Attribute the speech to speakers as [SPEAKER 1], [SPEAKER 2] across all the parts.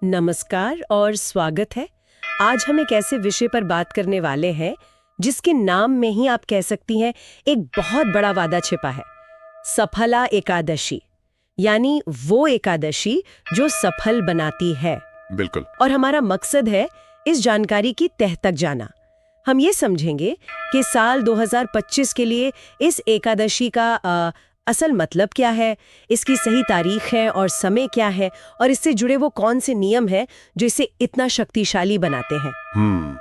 [SPEAKER 1] नमस्कार और स्वागत है। आज हम एक ऐसे विषय पर बात करने वाले हैं जिसके नाम में ही आप कह सकती हैं एक बहुत बड़ा वादा छिपा है। सफला एकादशी, यानी वो एकादशी जो सफल बनाती है।
[SPEAKER 2] बिल्कुल।
[SPEAKER 1] और हमारा मकसद है इस जानकारी की तह तक जाना। हम ये समझेंगे कि साल 2025 के लिए इस एकादशी का असल मतलब क्या है, इसकी सही तारीख है और समय क्या है, और इससे जुड़े वो कौन से नियम हैं जो इसे इतना शक्तिशाली बनाते हैं।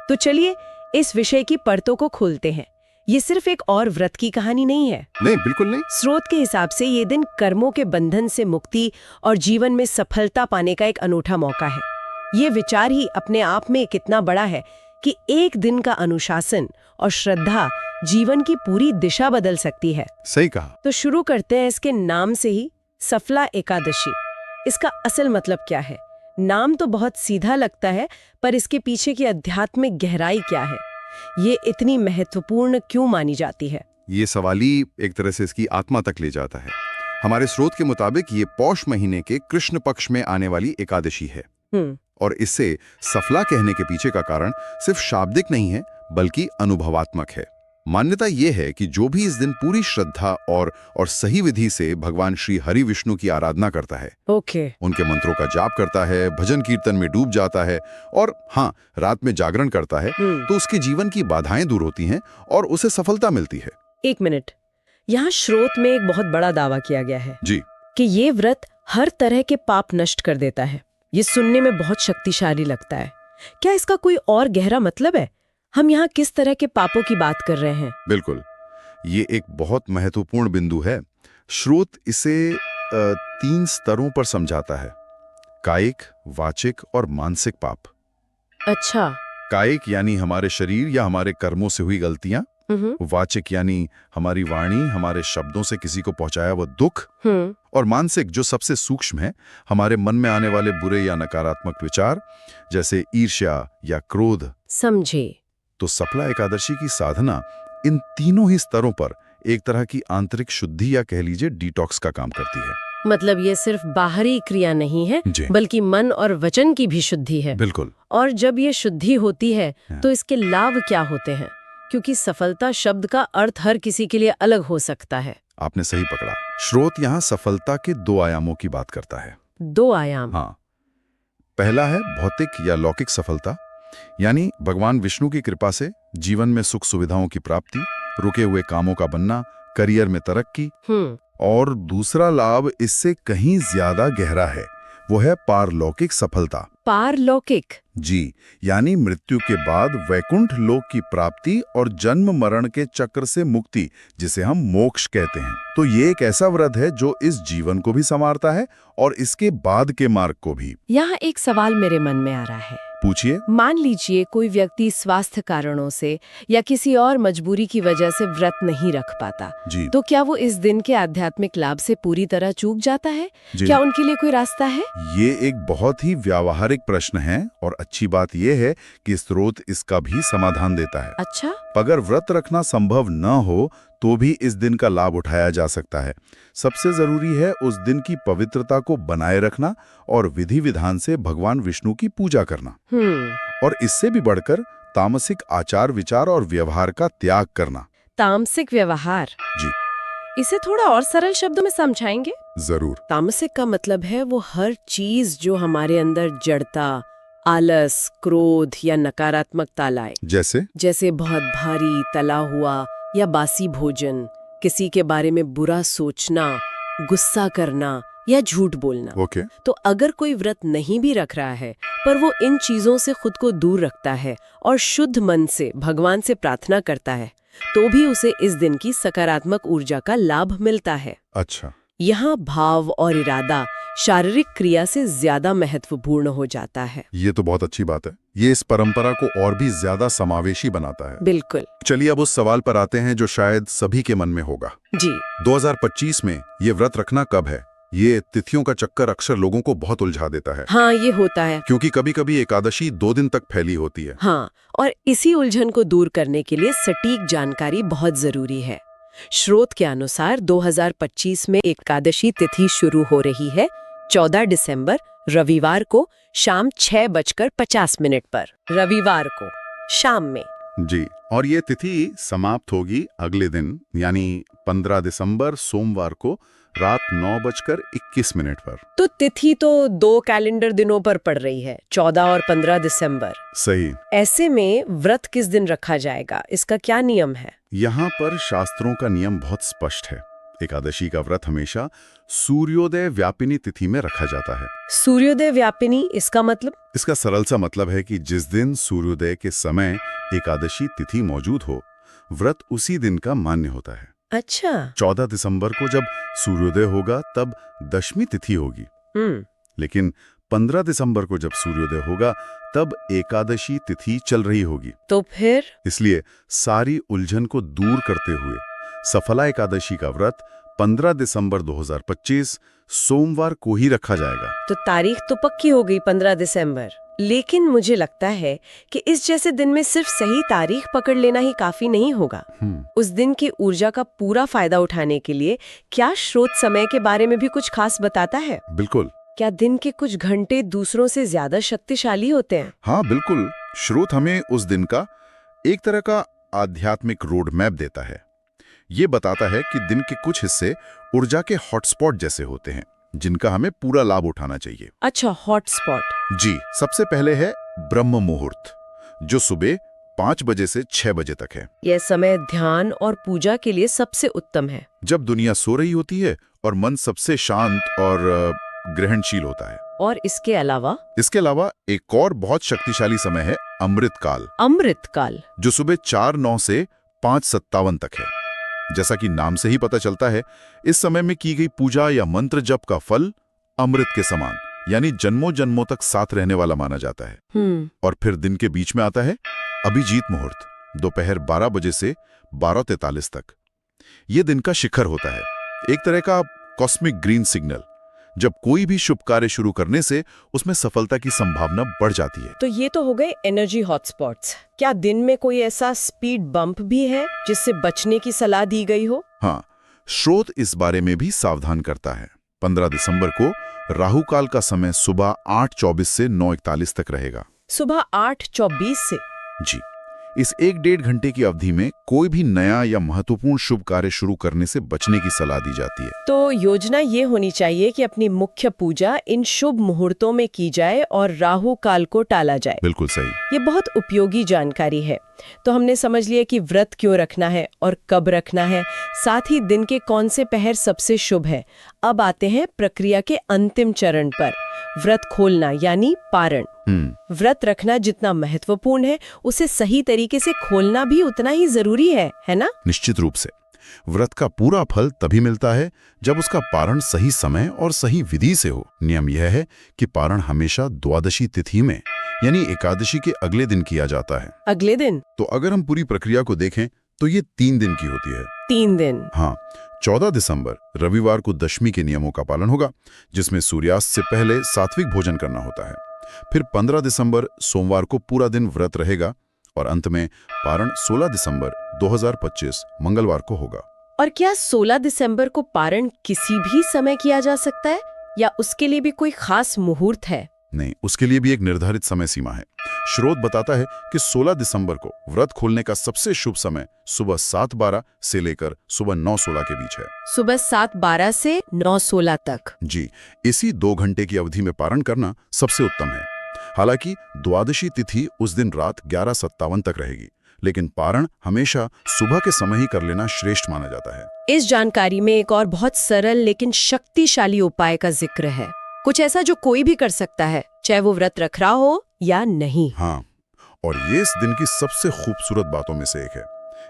[SPEAKER 1] तो चलिए इस विषय की परतों को खोलते हैं। ये सिर्फ एक और व्रत की कहानी नहीं है।
[SPEAKER 2] नहीं, बिल्कुल नहीं।
[SPEAKER 1] स्रोत के हिसाब से ये दिन कर्मों के बंधन से मुक्ति और जीवन में सफलता पाने का एक अनूठा मौका है। ये विचार ही अपने आप में कितना बड़ा है कि एक दिन का अनुशासन और श्रद्धा जीवन की पूरी दिशा बदल सकती है।
[SPEAKER 2] सही कहा।
[SPEAKER 1] तो शुरू करते हैं इसके नाम से ही, सफला एकादशी। इसका असल मतलब क्या है? नाम तो बहुत सीधा लगता है, पर इसके पीछे की आध्यात्मिक गहराई क्या है? ये इतनी महत्वपूर्ण क्यों मानी जाती है?
[SPEAKER 2] ये सवाल ही एक तरह से इसकी आत्मा तक ले जाता है। हमारे स्रोत के मुताबिक ये पौष महीने के कृष्ण पक्ष में आने वाली एकादशी है। और इससे सफला कहने के पीछे का कारण सिर्फ शाब्दिक नहीं है, बल्कि अनुभवात्मक है। मान्यता ये है कि जो भी इस दिन पूरी श्रद्धा और सही विधि से भगवान श्री हरि विष्णु की आराधना करता है, उनके मंत्रों का जाप करता है, भजन कीर्तन में डूब जाता है और हाँ, रात में जागरण करता है, तो उसके जीवन की बाधाएं दूर होती हैं और उसे सफलता मिलती है।
[SPEAKER 1] एक मिनट, यहाँ स्रोत में एक बहुत बड़ा दावा किया गया है
[SPEAKER 2] जी,
[SPEAKER 1] कि ये व्रत हर तरह के पाप नष्ट कर देता है। ये सुनने में बहुत शक्तिशाली लगता है। क्या इसका कोई और गहरा मतलब है? हम यहाँ किस तरह के पापों की बात कर रहे हैं?
[SPEAKER 2] बिल्कुल, ये एक बहुत महत्वपूर्ण बिंदु है। स्रोत इसे 3 स्तरों पर समझाता है: कायिक, वाचिक और मानसिक पाप।
[SPEAKER 1] अच्छा।
[SPEAKER 2] कायिक यानी हमारे शरीर या हमारे कर्मों से हुई गलतियां, वाचिक यानी हमारी वाणी, हमारे शब्दों से किसी को पहुंचाया वो दुख, और मानसिक जो सबसे सूक्ष्म है, हमारे मन में आने वाले बुरे या नकारात्मक विचार, जैसे ईर्ष्या या क्रोध।
[SPEAKER 1] समझे।
[SPEAKER 2] तो सफला एकादशी की साधना इन तीनों ही स्तरों पर एक तरह की आंतरिक शुद्धि या कह लीजिए डिटॉक्स का काम करती है।
[SPEAKER 1] मतलब ये सिर्फ बाहरी क्रिया नहीं है, बल्कि मन और वचन की भी शुद्धि है।
[SPEAKER 2] बिल्कुल।
[SPEAKER 1] और जब ये शुद्धि होती है तो इसके लाभ क्या होते हैं? क्योंकि सफलता शब्द का अर्थ हर किसी के लिए अलग हो सकता है।
[SPEAKER 2] आपने सही पकड़ा। स्रोत यहाँ सफलता के 2 आयामों की बात करता है।
[SPEAKER 1] 2 आयाम?
[SPEAKER 2] हाँ। पहला है भौतिक या लौकिक सफलता, यानी भगवान विष्णु की कृपा से जीवन में सुख सुविधाओं की प्राप्ति, रुके हुए कामों का बनना, करियर में तरक्की। और दूसरा लाभ इससे कहीं ज्यादा गहरा है, वो है पारलौकिक सफलता।
[SPEAKER 1] पारलौकिक?
[SPEAKER 2] जी, यानी मृत्यु के बाद वैकुंठ लोक की प्राप्ति और जन्म मरण के चक्र से मुक्ति, जिसे हम मोक्ष कहते हैं। तो ये एक ऐसा व्रत है जो इस जीवन को भी संवारता है और इसके बाद के मार्ग को भी।
[SPEAKER 1] यहाँ एक सवाल मेरे मन में आ रहा है।
[SPEAKER 2] पूछिए।
[SPEAKER 1] मान लीजिए कोई व्यक्ति स्वास्थ्य कारणों से या किसी और मजबूरी की वजह से व्रत नहीं रख पाता,
[SPEAKER 2] जी।
[SPEAKER 1] तो क्या वो इस दिन के आध्यात्मिक लाभ से पूरी तरह चूक जाता है? क्या उनके लिए कोई रास्ता है?
[SPEAKER 2] ये एक बहुत ही व्यावहारिक प्रश्न है और अच्छी बात यह है कि स्रोत इसका भी समाधान देता है।
[SPEAKER 1] अच्छा।
[SPEAKER 2] अगर व्रत रखना संभव न हो तो भी इस दिन का लाभ उठाया जा सकता है। सबसे जरूरी है उस दिन की पवित्रता को बनाए रखना और विधि विधान से भगवान विष्णु की पूजा करना। और इससे भी बढ़कर तामसिक आचार विचार और व्यवहार का त्याग करना।
[SPEAKER 1] तामसिक व्यवहार? जी। इसे थोड़ा और सरल शब्दों में समझाएंगे?
[SPEAKER 2] जरूर।
[SPEAKER 1] तामसिक का मतलब है वो हर चीज जो हमारे अंदर जड़ता, आलस, क्रोध या नकारात्मकता लाए। जैसे बहुत भारी तला हुआ या बासी भोजन, किसी के बारे में बुरा सोचना, गुस्सा करना या झूठ बोलना। तो अगर कोई व्रत नहीं भी रख रहा है, पर वो इन चीजों से खुद को दूर रखता है और शुद्ध मन से भगवान से प्रार्थना करता है, तो भी उसे इस दिन की सकारात्मक ऊर्जा का लाभ मिलता है।
[SPEAKER 2] अच्छा।
[SPEAKER 1] यहाँ भाव और इरादा शारीरिक क्रिया से ज्यादा महत्वपूर्ण हो जाता है।
[SPEAKER 2] ये तो बहुत अच्छी बात है। ये इस परंपरा को और भी ज्यादा समावेशी बनाता है।
[SPEAKER 1] बिल्कुल।
[SPEAKER 2] चलिए अब उस सवाल पर आते हैं जो शायद सभी के मन में होगा।
[SPEAKER 1] जी।
[SPEAKER 2] 2025 में ये व्रत रखना कब है? ये तिथियों का चक्कर अक्सर लोगों को बहुत उलझा देता है।
[SPEAKER 1] हाँ, ये होता है।
[SPEAKER 2] क्योंकि कभी-कभी एकादशी 2 दिन तक फैली होती है।
[SPEAKER 1] हाँ, और इसी उलझन को दूर करने के लिए सटीक जानकारी बहुत जरूरी है। स्रोत के अनुसार 2025 में एकादशी तिथि शुरू हो रही है 14 दिसंबर रविवार को शाम 6:50 पर रविवार को शाम में।
[SPEAKER 2] जी, और ये तिथि समाप्त होगी अगले दिन यानी 15 दिसंबर सोमवार को रात 9:21 पर।
[SPEAKER 1] तो तिथि तो 2 कैलेंडर दिनों पर पड़ रही है, 14 और 15 दिसंबर।
[SPEAKER 2] सही।
[SPEAKER 1] ऐसे में व्रत किस दिन रखा जाएगा, इसका क्या नियम है?
[SPEAKER 2] यहाँ पर शास्त्रों का नियम बहुत स्पष्ट है। एकादशी का व्रत हमेशा सूर्योदय व्यापिनी तिथि में रखा जाता है।
[SPEAKER 1] सूर्योदय व्यापिनी, इसका मतलब?
[SPEAKER 2] इसका सरल सा मतलब है कि जिस दिन सूर्योदय के समय एकादशी तिथि मौजूद हो, व्रत उसी दिन का मान्य होता है।
[SPEAKER 1] अच्छा।
[SPEAKER 2] 14 दिसंबर को जब सूर्योदय होगा तब दशमी तिथि होगी। लेकिन 15 दिसंबर को जब सूर्योदय होगा तब एकादशी तिथि चल रही होगी।
[SPEAKER 1] तो फिर?
[SPEAKER 2] इसलिए सारी उलझन को दूर करते हुए सफला एकादशी का व्रत 15 दिसंबर 2025 सोमवार को ही रखा जाएगा।
[SPEAKER 1] तो तारीख तो पक्की हो गई 15 दिसंबर। लेकिन मुझे लगता है कि इस जैसे दिन में सिर्फ सही तारीख पकड़ लेना ही काफी नहीं होगा। उस दिन की ऊर्जा का पूरा फायदा उठाने के लिए क्या स्रोत समय के बारे में भी कुछ खास बताता है?
[SPEAKER 2] बिल्कुल।
[SPEAKER 1] क्या दिन के कुछ घंटे दूसरों से ज्यादा शक्तिशाली होते हैं?
[SPEAKER 2] हाँ बिल्कुल। स्रोत हमें उस दिन का एक तरह का आध्यात्मिक रोड मैप देता है। ये बताता है कि दिन के कुछ हिस्से ऊर्जा के हॉटस्पॉट जैसे होते हैं, जिनका हमें पूरा लाभ उठाना चाहिए।
[SPEAKER 1] अच्छा, हॉटस्पॉट।
[SPEAKER 2] जी, सबसे पहले है ब्रह्म मुहूर्त, जो सुबह 5 बजे से 6 बजे तक है।
[SPEAKER 1] यह समय ध्यान और पूजा के लिए सबसे उत्तम है।
[SPEAKER 2] जब दुनिया सो रही होती है और मन सबसे शांत और ग्रहणशील होता है।
[SPEAKER 1] और इसके अलावा
[SPEAKER 2] एक और बहुत शक्तिशाली समय है अमृतकाल।
[SPEAKER 1] अमृतकाल,
[SPEAKER 2] जो सुबह 4:09 से 5:57 तक है। जैसा कि नाम से ही पता चलता है, इस समय में की गई पूजा या मंत्र जप का फल अमृत के समान, यानी जन्मों जन्मों तक साथ रहने वाला माना जाता है। और फिर दिन के बीच में आता है अभिजीत मुहूर्त, दोपहर 12 बजे से 12:43 तक। यह दिन का शिखर होता है, एक तरह का कॉस्मिक ग्रीन सिग्नल। जब कोई भी शुभ कार्य शुरू करने से उसमें सफलता की संभावना बढ़ जाती है।
[SPEAKER 1] तो ये तो हो गए एनर्जी हॉटस्पॉट्स। क्या दिन में कोई ऐसा स्पीड बम्प भी है जिससे बचने की सलाह दी गई हो?
[SPEAKER 2] हाँ, स्रोत इस बारे में भी सावधान करता है। 15 दिसंबर को राहु काल का समय सुबह 8:24 से 9:41 तक रहेगा।
[SPEAKER 1] सुबह 8:24 से?
[SPEAKER 2] जी, इस 1-1.5 घंटे की अवधि में कोई भी नया या महत्वपूर्ण शुभ कार्य शुरू करने से बचने की सलाह दी जाती है।
[SPEAKER 1] तो योजना ये होनी चाहिए कि अपनी मुख्य पूजा इन शुभ मुहूर्तों में की जाए और राहु काल को टाला जाए।
[SPEAKER 2] बिल्कुल सही।
[SPEAKER 1] ये बहुत उपयोगी जानकारी है। तो हमने समझ लिया कि व्रत क्यों रखना है और कब रखना है, साथ ही दिन के कौन से पहर सबसे शुभ है। अब आते हैं प्रक्रिया के अंतिम चरण पर, व्रत खोलना यानी पारण। व्रत रखना जितना महत्वपूर्ण है, उसे सही तरीके से खोलना भी उतना ही जरूरी है ना?
[SPEAKER 2] निश्चित रूप से। व्रत का पूरा फल तभी मिलता है जब उसका पारण सही समय और सही विधि से हो। नियम यह है कि पारण हमेशा द्वादशी तिथि में यानी एकादशी के अगले दिन किया जाता है।
[SPEAKER 1] अगले दिन?
[SPEAKER 2] तो अगर हम पूरी प्रक्रिया को देखें तो ये 3 दिन की होती है।
[SPEAKER 1] 3 दिन?
[SPEAKER 2] हाँ। 14 दिसंबर रविवार को दशमी के नियमों का पालन होगा, जिसमें सूर्यास्त से पहले सात्विक भोजन करना होता है। फिर 15 दिसंबर सोमवार को पूरा दिन व्रत रहेगा और अंत में पारण 16 दिसंबर 2025 मंगलवार को होगा।
[SPEAKER 1] और क्या 16 दिसंबर को पारण किसी भी समय किया जा सकता है या उसके लिए भी कोई खास मुहूर्त है?
[SPEAKER 2] नहीं, उसके लिए भी एक निर्धारित समय सीमा है। स्रोत बताता है कि 16 दिसंबर को व्रत खोलने का सबसे शुभ समय सुबह 7:12 से लेकर सुबह 9:16 के बीच है।
[SPEAKER 1] सुबह 7:12 से 9:16 तक?
[SPEAKER 2] जी, इसी 2 घंटे की अवधि में पारण करना सबसे उत्तम है। हालांकि द्वादशी तिथि उस दिन रात 11:57 तक रहेगी, लेकिन पारण हमेशा सुबह के समय ही कर लेना श्रेष्ठ माना जाता है।
[SPEAKER 1] इस जानकारी में एक और बहुत सरल लेकिन शक्तिशाली उपाय का जिक्र है, कुछ ऐसा जो कोई भी कर सकता है, चाहे वो व्रत रख रहा हो या नहीं।
[SPEAKER 2] हाँ, और ये इस दिन की सबसे खूबसूरत बातों में से एक है।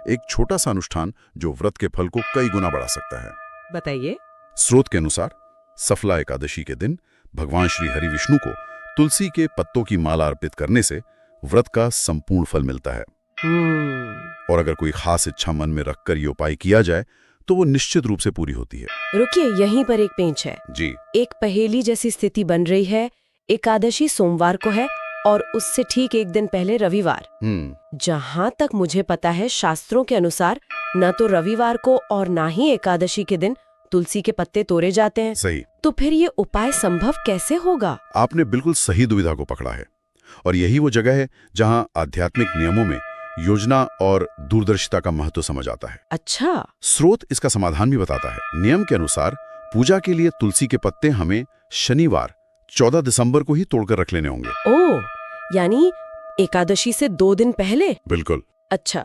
[SPEAKER 2] एक छोटा सा अनुष्ठान जो व्रत के फल को कई गुना बढ़ा सकता है।
[SPEAKER 1] बताइए।
[SPEAKER 2] स्रोत के अनुसार सफला एकादशी के दिन भगवान श्री हरि विष्णु को तुलसी के पत्तों की माला अर्पित करने से व्रत का संपूर्ण फल मिलता है। और अगर कोई खास इच्छा मन में रखकर ये उपाय किया जाए तो वो निश्चित रूप से पूरी होती है।
[SPEAKER 1] रुकिए, यहीं पर एक पेंच है।
[SPEAKER 2] जी।
[SPEAKER 1] एक पहेली जैसी स्थिति बन रही है। एकादशी सोमवार को है और उससे ठीक एक दिन पहले रविवार। जहाँ तक मुझे पता है, शास्त्रों के अनुसार न तो रविवार को और ना ही एकादशी के दिन तुलसी के पत्ते तोड़े जाते हैं।
[SPEAKER 2] सही।
[SPEAKER 1] तो फिर ये उपाय संभव कैसे होगा?
[SPEAKER 2] आपने बिल्कुल सही दुविधा को पकड़ा है, और यही वो जगह है जहां आध्यात्मिक नियमों में योजना और दूरदर्शिता का महत्व समझ आता है।
[SPEAKER 1] अच्छा।
[SPEAKER 2] स्रोत इसका समाधान भी बताता है। नियम के अनुसार पूजा के लिए तुलसी के पत्ते हमें शनिवार 14 दिसंबर को ही तोड़कर रख लेने होंगे।
[SPEAKER 1] ओह, यानी एकादशी से 2 दिन पहले?
[SPEAKER 2] बिल्कुल।
[SPEAKER 1] अच्छा,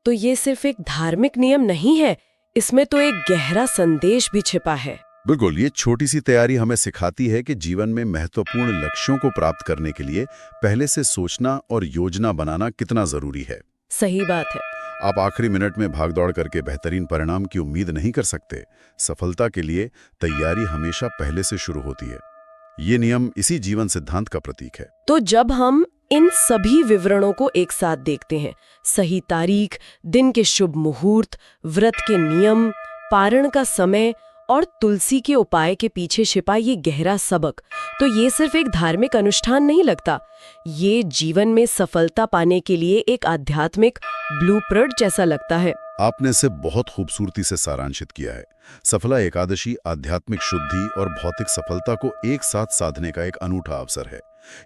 [SPEAKER 1] तो ये सिर्फ एक धार्मिक नियम नहीं है, इसमें तो एक गहरा संदेश भी छिपा है।
[SPEAKER 2] बिल्कुल, ये छोटी सी तैयारी हमें सिखाती है कि जीवन में महत्वपूर्ण लक्ष्यों को प्राप्त करने के लिए पहले से सोचना और योजना बनाना कितना जरूरी है।
[SPEAKER 1] सही बात है।
[SPEAKER 2] आप आखिरी मिनट में भागदौड़ करके बेहतरीन परिणाम की उम्मीद नहीं कर सकते। सफलता के लिए तैयारी हमेशा पहले से शुरू होती है। ये नियम इसी जीवन सिद्धांत का प्रतीक है।
[SPEAKER 1] तो जब हम इन सभी विवरणों को एक साथ देखते हैं, सही तारीख, दिन के शुभ मुहूर्त, व्रत के नियम, पारण का समय और तुलसी के उपाय के पीछे छिपा ये गहरा सबक, तो ये सिर्फ एक धार्मिक अनुष्ठान नहीं लगता, ये जीवन में सफलता पाने के लिए एक आध्यात्मिक ब्लूप्रिंट जैसा लगता है।
[SPEAKER 2] आपने इसे बहुत खूबसूरती से सारांशित किया है। सफला एकादशी आध्यात्मिक शुद्धि और भौतिक सफलता को एक साथ साधने का एक अनूठा अवसर है।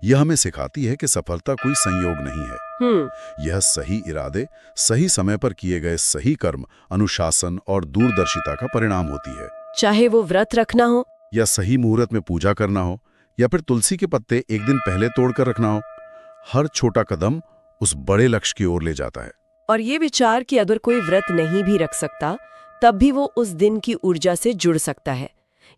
[SPEAKER 2] यह हमें सिखाती है कि सफलता कोई संयोग नहीं है। यह सही इरादे, सही समय पर किए गए सही कर्म, अनुशासन और दूरदर्शिता का परिणाम होती है।
[SPEAKER 1] चाहे वो व्रत रखना हो,
[SPEAKER 2] या सही मुहूर्त में पूजा करना हो, या फिर तुलसी के पत्ते एक दिन पहले तोड़कर रखना हो, हर छोटा कदम उस बड़े लक्ष्य की ओर ले जाता है।
[SPEAKER 1] और ये विचार कि अगर कोई व्रत नहीं भी रख सकता, तब भी वो उस दिन की ऊर्जा से जुड़ सकता है,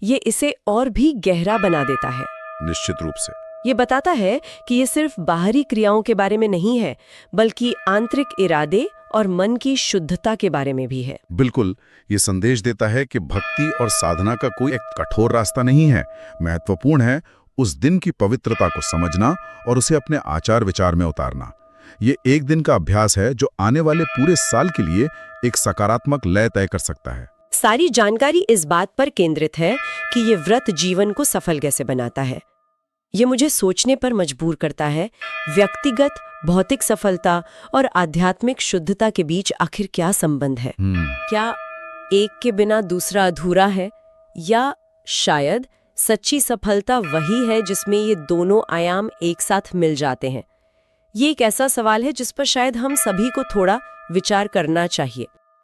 [SPEAKER 1] ये इसे और भी गहरा बना देता है।
[SPEAKER 2] निश्चित रूप से।
[SPEAKER 1] ये बताता है कि ये सिर्फ बाहरी क्रियाओं के बारे में नहीं है, बल्कि आंतरिक इरादे और मन की शुद्धता के बारे में भी है।
[SPEAKER 2] बिल्कुल, ये संदेश देता है कि भक्ति और साधना का कोई एक कठोर रास्ता नहीं है। महत्वपूर्ण है उस दिन की पवित्रता को समझना और उसे अपने आचार विचार में उतारना। ये एक दिन का अभ्यास है जो आने वाले पूरे साल के लिए एक सकारात्मक लय तय कर सकता है।
[SPEAKER 1] सारी जानकारी इस बात पर केंद्रित है कि ये व्रत जीवन को सफल कैसे बनाता है। ये मुझे सोचने पर मजबूर करता है, व्यक्तिगत भौतिक सफलता और आध्यात्मिक शुद्धता के बीच आखिर क्या संबंध है? क्या एक के बिना दूसरा अधूरा है, या शायद सच्ची सफलता वही है जिसमें ये दोनों आयाम एक साथ मिल जाते हैं? ये एक ऐसा सवाल है जिस पर शायद हम सभी को थोड़ा विचार करना चाहिए।